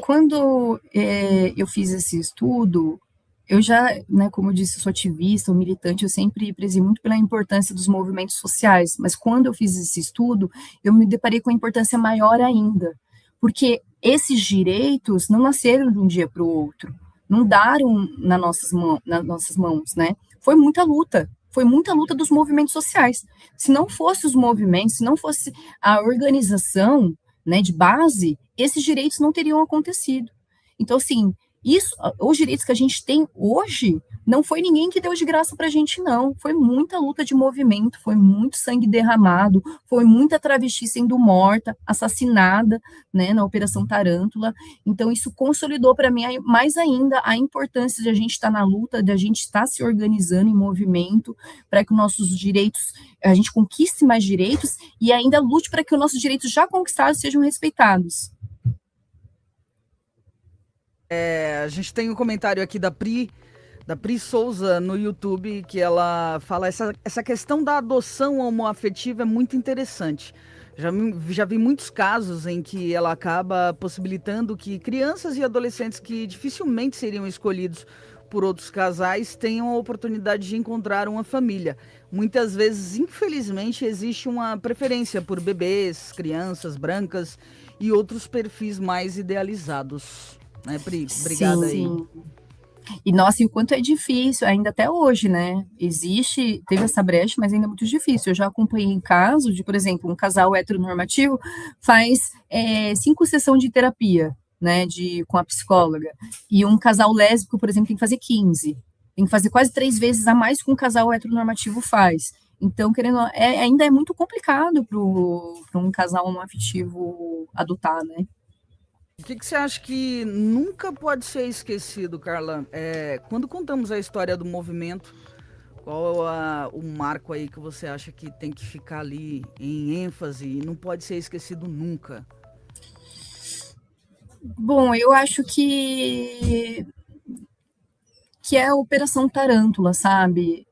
Quando eu fiz esse estudo, eu já, né, como eu disse, sou ativista, ou militante, eu sempre prezei muito pela importância dos movimentos sociais, mas quando eu fiz esse estudo, eu me deparei com a importância maior ainda, porque esses direitos não nasceram de um dia para o outro, não daram nas nossas mãos, né? Foi muita luta dos movimentos sociais. Se não fosse os movimentos, se não fosse a organização, né, de base, esses direitos não teriam acontecido. Então, assim, os direitos que a gente tem hoje, não foi ninguém que deu de graça pra gente, não. Foi muita luta de movimento, foi muito sangue derramado, foi muita travesti sendo morta, assassinada, né, na Operação Tarântula. Então, isso consolidou para mim mais ainda a importância de a gente estar na luta, de a gente estar se organizando em movimento, para que os nossos direitos, a gente conquiste mais direitos e ainda lute para que os nossos direitos já conquistados sejam respeitados. A gente tem um comentário aqui da Pri Souza no YouTube, que ela fala essa questão da adoção homoafetiva é muito interessante. Já vi muitos casos em que ela acaba possibilitando que crianças e adolescentes que dificilmente seriam escolhidos por outros casais tenham a oportunidade de encontrar uma família. Muitas vezes, infelizmente, existe uma preferência por bebês, crianças brancas e outros perfis mais idealizados. Né, Pri? Obrigada. Sim. E, nossa, e o quanto é difícil, ainda até hoje, né? Teve essa brecha, mas ainda é muito difícil. Eu já acompanhei em casos de, por exemplo, um casal heteronormativo faz 5 sessões de terapia, né, com a psicóloga, e um casal lésbico, por exemplo, tem que fazer 15. Tem que fazer quase 3 vezes a mais que um casal heteronormativo faz. Então, ainda é muito complicado para um casal homoafetivo adotar, né? O que você acha que nunca pode ser esquecido, Carla? Quando contamos a história do movimento, qual é o marco aí que você acha que tem que ficar ali em ênfase e não pode ser esquecido nunca? Bom, eu acho que é a Operação Tarântula, sabe?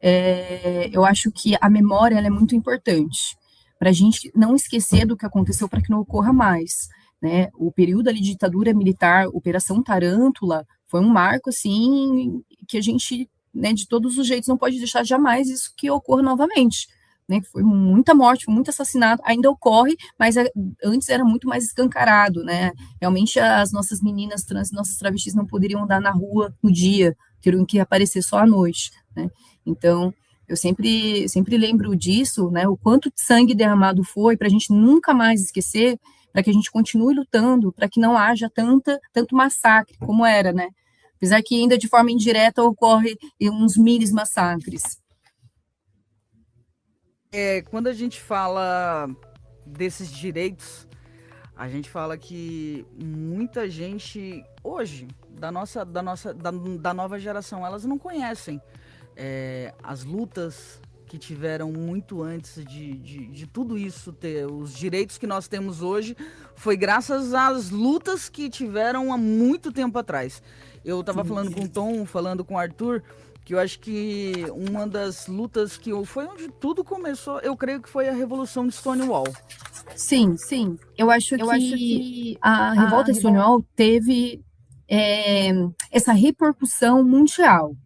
Eu acho que a memória ela é muito importante para a gente não esquecer do que aconteceu para que não ocorra mais. Né? O período ali de ditadura militar, Operação Tarântula, foi um marco, assim, que a gente, né, de todos os jeitos, não pode deixar jamais isso que ocorra novamente. Né? Foi muita morte, foi muito assassinato, ainda ocorre, mas antes era muito mais escancarado, né? Realmente as nossas meninas trans, nossas travestis não poderiam andar na rua no dia, teriam que aparecer só à noite, né? Então, eu sempre lembro disso, né? O quanto sangue derramado foi, para a gente nunca mais esquecer, para que a gente continue lutando, para que não haja tanto massacre como era, né? Apesar que ainda de forma indireta ocorre uns mini massacres. Quando a gente fala desses direitos, a gente fala que muita gente hoje, da nova geração, elas não conhecem as lutas que tiveram muito antes de tudo isso ter os direitos que nós temos hoje, foi graças às lutas que tiveram há muito tempo atrás. Eu estava falando com o Tom, falando com o Arthur, que eu acho que uma das lutas foi onde tudo começou, eu creio que foi a Revolução de Stonewall. Sim. Eu acho que a Revolta de Stonewall teve essa repercussão mundial,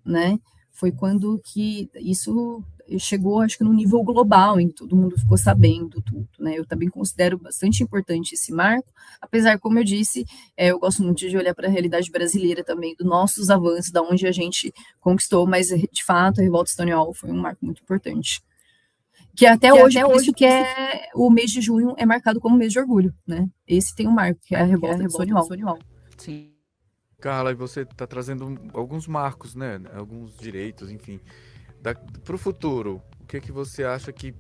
né? Foi quando que isso chegou, acho que no nível global, em que todo mundo ficou sabendo tudo, né? Eu também considero bastante importante esse marco, apesar, como eu disse, eu gosto muito de olhar para a realidade brasileira também, dos nossos avanços, da onde a gente conquistou, mas, de fato, a Revolta de Stonewall foi um marco muito importante. Que até hoje, por isso que o mês de junho é marcado como mês de orgulho, né? Esse tem um marco, que é a Revolta de Stonewall. Sim. Carla, e você está trazendo alguns marcos, né? Alguns direitos, enfim. Para o futuro, o que você acha que,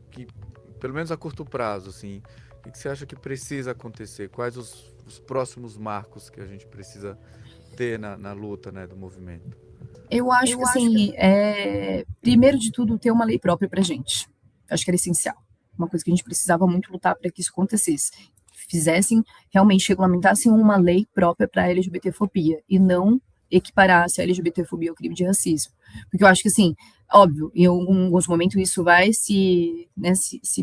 pelo menos a curto prazo, assim, o que você acha que precisa acontecer? Quais os próximos marcos que a gente precisa ter na luta, né, do movimento? Eu acho que, assim, primeiro de tudo, ter uma lei própria para a gente. Acho que era essencial. Uma coisa que a gente precisava muito lutar para que isso acontecesse. Realmente regulamentassem uma lei própria para a LGBTfobia e não equiparasse a LGBTfobia ao crime de racismo. Porque eu acho que, assim, óbvio, em alguns momentos isso vai se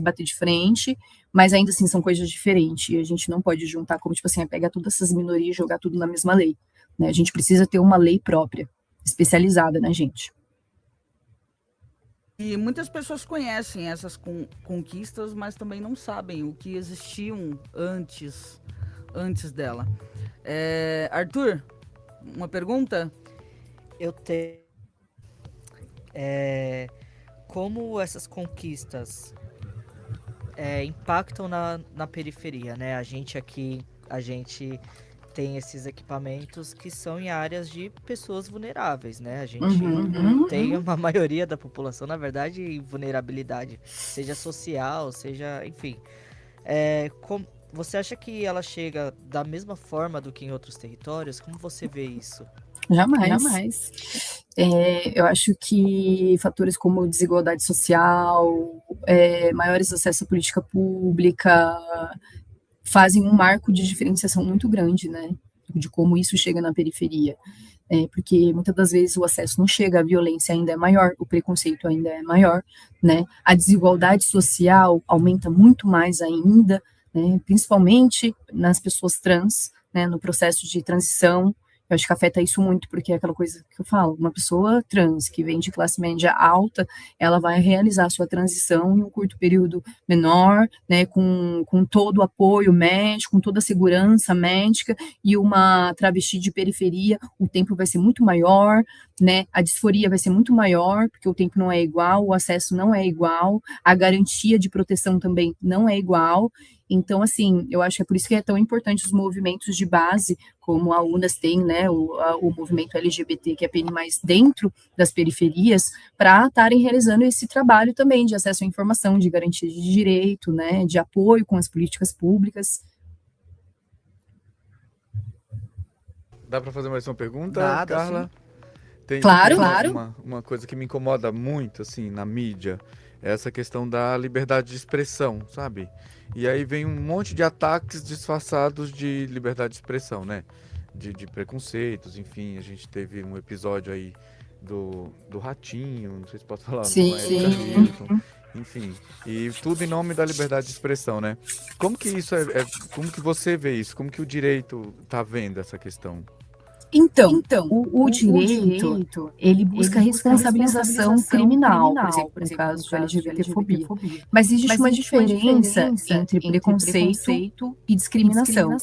bater de frente, mas ainda assim são coisas diferentes, e a gente não pode juntar como, tipo assim, pegar todas essas minorias e jogar tudo na mesma lei, né? A gente precisa ter uma lei própria, especializada na gente. E muitas pessoas conhecem essas conquistas, mas também não sabem o que existiam antes dela. Arthur, uma pergunta? Eu tenho. Como essas conquistas impactam na periferia, né? A gente tem esses equipamentos que são em áreas de pessoas vulneráveis, né? A gente tem uma maioria da população, na verdade, em vulnerabilidade, seja social, seja, enfim. Você acha que ela chega da mesma forma do que em outros territórios? Como você vê isso? Jamais. Eu acho que fatores como desigualdade social, maiores acessos à política pública, fazem um marco de diferenciação muito grande, né, de como isso chega na periferia. Porque muitas das vezes o acesso não chega, a violência ainda é maior, o preconceito ainda é maior, né, a desigualdade social aumenta muito mais ainda, né, principalmente nas pessoas trans, né, no processo de transição. Eu acho que afeta isso muito, porque é aquela coisa que eu falo, uma pessoa trans que vem de classe média alta, ela vai realizar a sua transição em um curto período menor, né, com todo o apoio médico, com toda a segurança médica, e uma travesti de periferia, o tempo vai ser muito maior, né, a disforia vai ser muito maior, porque o tempo não é igual, o acesso não é igual, a garantia de proteção também não é igual. Então, assim, eu acho que é por isso que é tão importante os movimentos de base, como a UNAS tem, né, o movimento LGBT, que é mais dentro das periferias, para estarem realizando esse trabalho também de acesso à informação, de garantia de direito, né, de apoio com as políticas públicas. Dá para fazer mais uma pergunta, Dá Carla? Tem Claro. uma coisa que me incomoda muito, assim, na mídia, é essa questão da liberdade de expressão, sabe? E aí vem um monte de ataques disfarçados de liberdade de expressão, né? De preconceitos, enfim, a gente teve um episódio aí do Ratinho, não sei se posso falar, Sim. com a Erika Hilton, enfim, e tudo em nome da liberdade de expressão, né? Como que isso como que você vê isso? Como que o direito tá vendo essa questão? Então, o direito, ele busca responsabilização criminal, por exemplo, no caso de LGBTfobia. Mas existe uma diferença entre preconceito e discriminação,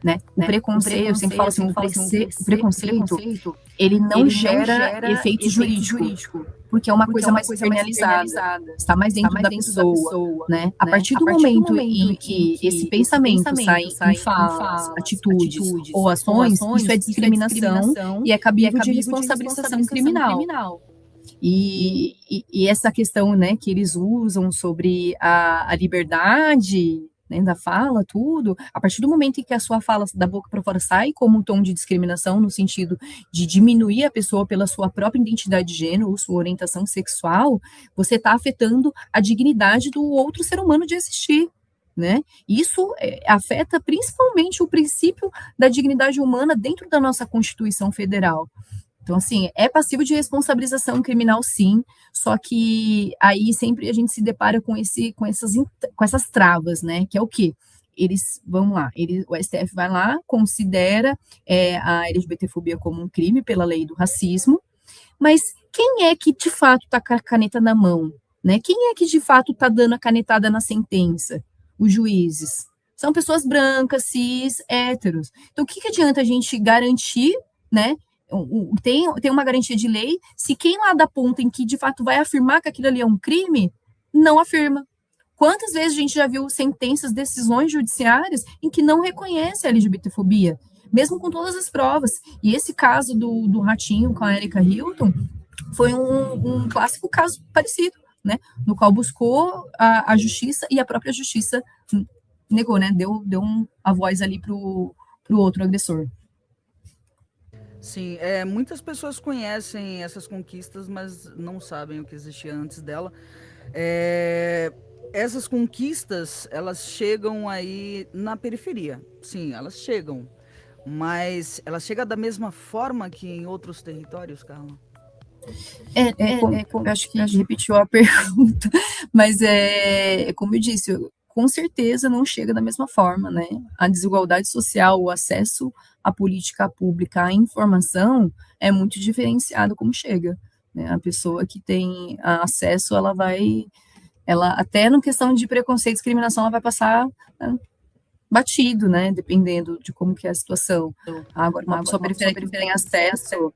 né? O preconceito, eu sempre falo assim, o preconceito, ele não gera efeito jurídico, porque é uma coisa mais externalizada, está mais dentro da pessoa, né? A partir do momento em que esse pensamento sai em falas, atitudes ou ações, isso é discriminação e é cabível de responsabilização criminal. E essa questão, né, que eles usam sobre a liberdade, né, da fala, tudo, a partir do momento em que a sua fala da boca para fora sai como um tom de discriminação, no sentido de diminuir a pessoa pela sua própria identidade de gênero ou sua orientação sexual, você está afetando a dignidade do outro ser humano de existir, né? Isso afeta principalmente o princípio da dignidade humana dentro da nossa Constituição Federal. Então, assim, é passível de responsabilização criminal, sim, só que aí sempre a gente se depara com essas travas, né, que é o quê? Eles vão lá, o STF vai lá, considera a LGBTfobia como um crime pela lei do racismo, mas quem é que de fato está com a caneta na mão, né? Quem é que de fato está dando a canetada na sentença? Os juízes. São pessoas brancas, cis, héteros. Então, o que adianta a gente garantir, né? Tem uma garantia de lei, se quem lá da ponta em que de fato vai afirmar que aquilo ali é um crime, não afirma. Quantas vezes a gente já viu sentenças, decisões judiciárias em que não reconhece a LGBTfobia, mesmo com todas as provas? E esse caso do Ratinho com a Erika Hilton foi um clássico caso parecido, né? No qual buscou a justiça e a própria justiça negou, né? Deu a voz ali pro outro agressor. Sim, muitas pessoas conhecem essas conquistas, mas não sabem o que existia antes dela. Essas conquistas, elas chegam aí na periferia. Sim, elas chegam. Mas elas chegam da mesma forma que em outros territórios, Carla? Eu acho que repetiu a pergunta, mas como eu disse, com certeza não chega da mesma forma, né? A desigualdade social, o acesso à política pública, à informação, é muito diferenciado como chega, né? A pessoa que tem acesso, ela até na questão de preconceito e discriminação, ela vai passar, né, batido, né? Dependendo de como que é a situação. Agora, uma pessoa periférica que tem acesso,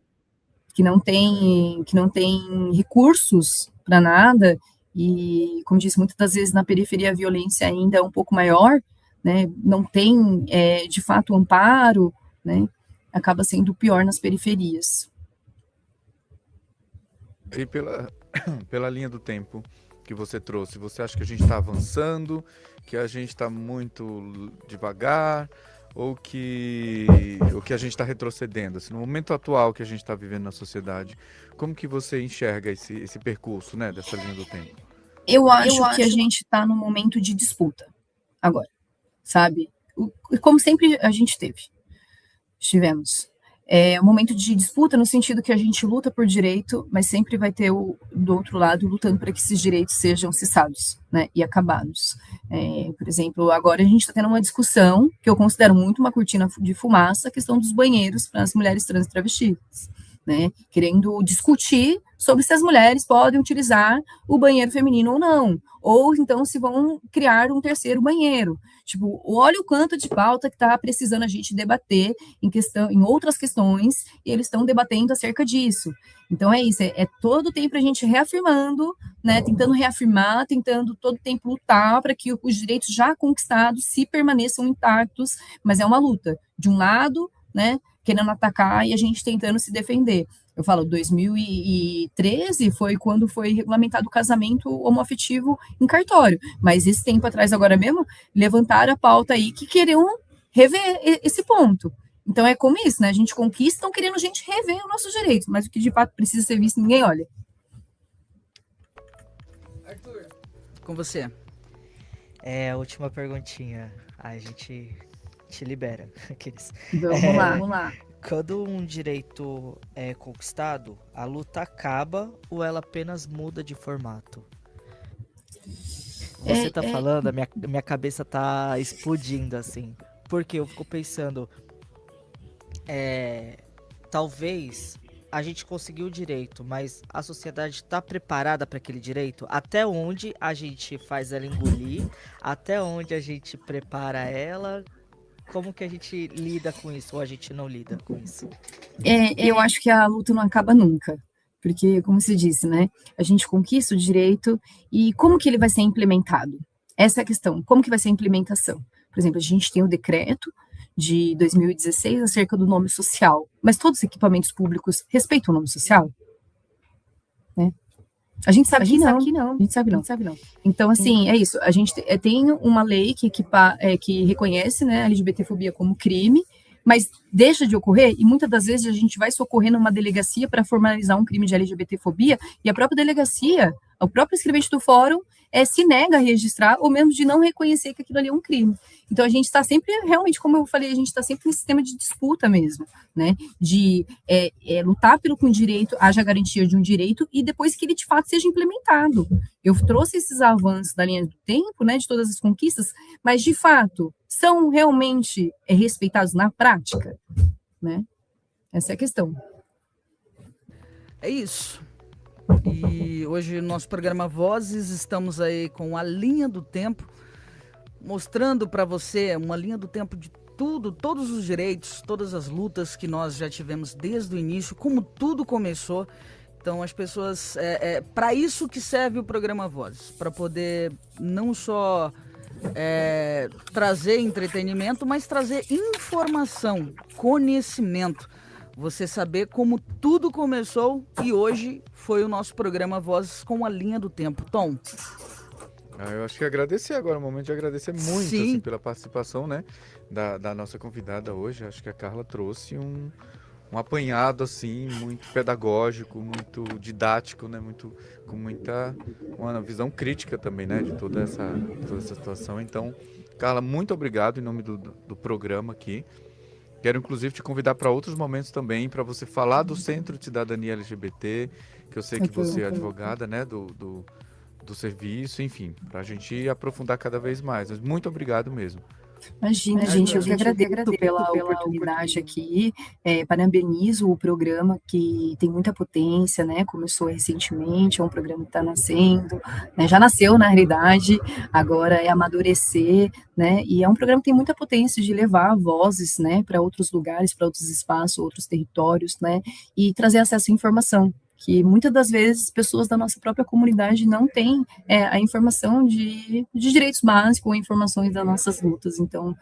que não tem recursos para nada, e, como disse, muitas das vezes na periferia a violência ainda é um pouco maior, né, não tem, de fato, amparo, né, acaba sendo pior nas periferias. E pela linha do tempo que você trouxe, você acha que a gente está avançando, que a gente está muito devagar, ou que a gente está retrocedendo? Assim, no momento atual que a gente está vivendo na sociedade, como que você enxerga esse percurso, né, dessa linha do tempo? Eu acho que a gente está num momento de disputa agora, sabe? Como sempre a gente estivemos. É um momento de disputa no sentido que a gente luta por direito, mas sempre vai ter do outro lado lutando para que esses direitos sejam cessados, né, e acabados. Por exemplo, agora a gente está tendo uma discussão que eu considero muito uma cortina de fumaça, a questão dos banheiros para as mulheres trans e travestis, né, querendo discutir sobre se as mulheres podem utilizar o banheiro feminino ou não, ou então se vão criar um terceiro banheiro. Tipo, olha o quanto de pauta que está precisando a gente debater em outras questões, e eles estão debatendo acerca disso. Então é isso, é todo o tempo a gente reafirmando, né, tentando reafirmar, tentando todo o tempo lutar para que os direitos já conquistados se permaneçam intactos, mas é uma luta. De um lado, né, querendo atacar e a gente tentando se defender. Eu falo, 2013 foi quando foi regulamentado o casamento homoafetivo em cartório, mas esse tempo atrás, agora mesmo, levantaram a pauta aí que queriam rever esse ponto. Então é como isso, né? A gente conquista, estão querendo a gente rever os nossos direitos, mas o que de fato precisa ser visto, ninguém olha. Arthur, com você. A última perguntinha. A gente te libera. Aqueles. Vamos lá. Quando um direito é conquistado, a luta acaba ou ela apenas muda de formato? Você tá falando, a minha cabeça tá explodindo, assim. Porque eu fico pensando, talvez a gente conseguiu o direito, mas a sociedade está preparada para aquele direito? Até onde a gente faz ela engolir? Até onde a gente prepara ela? Como que a gente lida com isso, ou a gente não lida com isso? Eu acho que a luta não acaba nunca, porque, como se disse, né, a gente conquista o direito, e como que ele vai ser implementado? Essa é a questão, como que vai ser a implementação? Por exemplo, a gente tem o decreto de 2016 acerca do nome social, mas todos os equipamentos públicos respeitam o nome social? Né? A gente sabe que não. A gente sabe não. Então, assim, é isso. A gente tem uma lei que reconhece, né, a LGBTfobia como crime, mas deixa de ocorrer, e muitas das vezes a gente vai socorrer numa delegacia para formalizar um crime de LGBTfobia, e a própria delegacia, o próprio escrevente do fórum, se nega a registrar, ou mesmo de não reconhecer que aquilo ali é um crime. Então, a gente está sempre, realmente, como eu falei, a gente está sempre nesse sistema de disputa mesmo, né, de lutar pelo que um direito, haja garantia de um direito, e depois que ele, de fato, seja implementado. Eu trouxe esses avanços da linha do tempo, né, de todas as conquistas, mas, de fato, são realmente respeitados na prática, né? Essa é a questão. É isso. E hoje no nosso programa Vozes estamos aí com a linha do tempo, mostrando para você uma linha do tempo de tudo, todos os direitos, todas as lutas que nós já tivemos desde o início, como tudo começou. Então as pessoas, para isso que serve o programa Vozes, para poder não só trazer entretenimento, mas trazer informação, conhecimento. Você saber como tudo começou, e hoje foi o nosso programa Vozes com a linha do tempo. Tom. Eu acho que agradecer agora, é o momento de agradecer muito assim, pela participação, né, da nossa convidada hoje. Acho que a Carla trouxe um apanhado assim, muito pedagógico, muito didático, né, uma visão crítica também, né, de toda essa situação. Então, Carla, muito obrigado em nome do programa aqui. Quero, inclusive, te convidar para outros momentos também, para você falar do Centro de Cidadania LGBT, que eu sei que você é advogada, né, do serviço, enfim, para a gente aprofundar cada vez mais. Mas muito obrigado mesmo. Imagina, gente, eu que agradeço pela oportunidade aqui, parabenizo o programa, que tem muita potência, né, começou recentemente, é um programa que está nascendo, né, já nasceu na realidade, agora é amadurecer, né, e é um programa que tem muita potência de levar vozes, né, para outros lugares, para outros espaços, outros territórios, né, e trazer acesso à informação, que muitas das vezes pessoas da nossa própria comunidade não têm a informação de direitos básicos ou informações das nossas lutas. Então,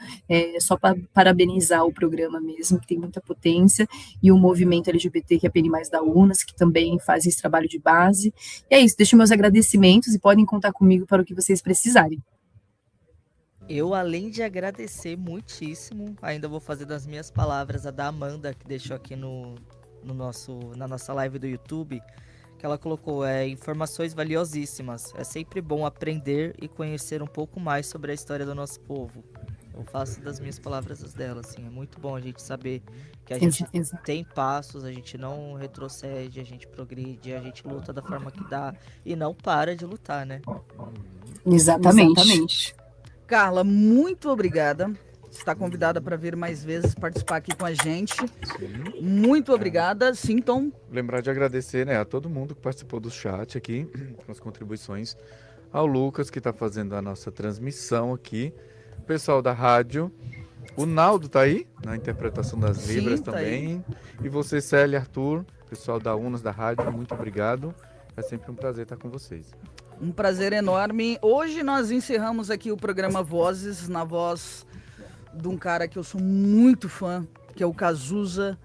só para parabenizar o programa mesmo, que tem muita potência, e o movimento LGBT, que é PN+, da UNAS, que também faz esse trabalho de base. E é isso, deixo meus agradecimentos e podem contar comigo para o que vocês precisarem. Eu, além de agradecer muitíssimo, ainda vou fazer das minhas palavras a da Amanda, que deixou aqui na nossa live do YouTube, que ela colocou informações valiosíssimas. É sempre bom aprender e conhecer um pouco mais sobre a história do nosso povo. Eu faço das minhas palavras as dela, assim. É muito bom a gente saber que a Com gente certeza. tem passos, a gente não retrocede, a gente progride, a gente luta da forma que dá e não para de lutar, né? Exatamente. Carla, muito obrigada. Está convidada para vir mais vezes participar aqui com a gente. Sim. Muito obrigada. Sim, Tom. Lembrar de agradecer, né, a todo mundo que participou do chat aqui, com as contribuições, ao Lucas, que está fazendo a nossa transmissão aqui, o pessoal da rádio, o Naldo tá aí, na interpretação das Sim, Libras tá também, e você, Célia, Arthur, pessoal da Unas da rádio, muito obrigado, é sempre um prazer estar com vocês. Um prazer enorme. Hoje nós encerramos aqui o programa Vozes, na voz de um cara que eu sou muito fã, que é o Cazuza.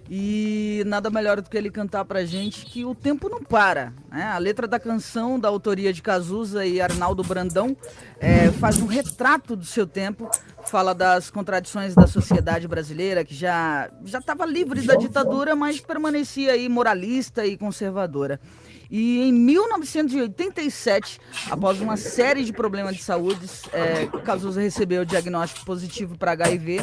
E nada melhor do que ele cantar pra gente que o tempo não para, né? A letra da canção, da autoria de Cazuza e Arnaldo Brandão, faz um retrato do seu tempo, fala das contradições da sociedade brasileira, que já estava livre da ditadura, mas permanecia aí moralista e conservadora. E em 1987, após uma série de problemas de saúde, Cazuza recebeu o diagnóstico positivo para HIV.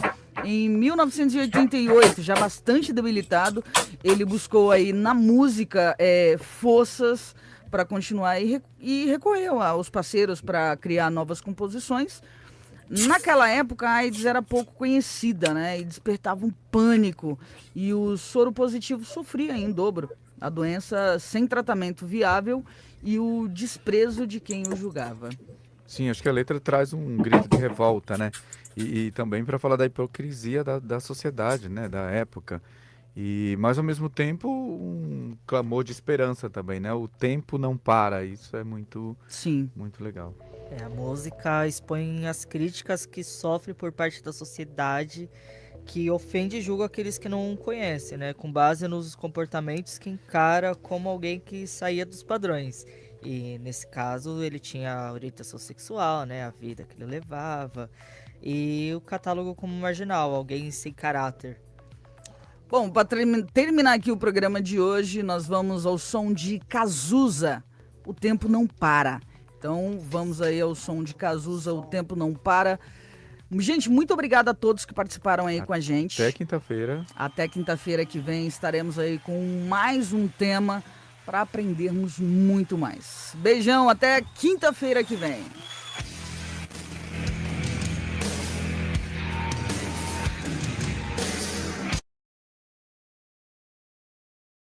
Em 1988, já bastante debilitado, ele buscou aí na música forças para continuar e recorreu aos parceiros para criar novas composições. Naquela época, a AIDS era pouco conhecida, né? E despertava um pânico. E o soro positivo sofria em dobro. A doença sem tratamento viável e o desprezo de quem o julgava. Sim, acho que a letra traz um grito de revolta, né? E também para falar da hipocrisia da sociedade, né? Da época. Mas ao mesmo tempo um clamor de esperança também, né? O tempo não para, isso é muito, Sim. muito legal. A música expõe as críticas que sofre por parte da sociedade, que ofende e julga aqueles que não conhecem, né? Com base nos comportamentos que encara como alguém que saía dos padrões. E nesse caso ele tinha a orientação sexual, né? A vida que ele levava. E o catálogo como marginal, alguém sem caráter. Bom, para terminar aqui o programa de hoje, nós vamos ao som de Cazuza, O Tempo Não Para. Então vamos aí ao som de Cazuza, O Tempo Não Para. Gente, muito obrigada a todos que participaram aí com a gente. Até quinta-feira. Até quinta-feira que vem estaremos aí com mais um tema para aprendermos muito mais. Beijão, até quinta-feira que vem.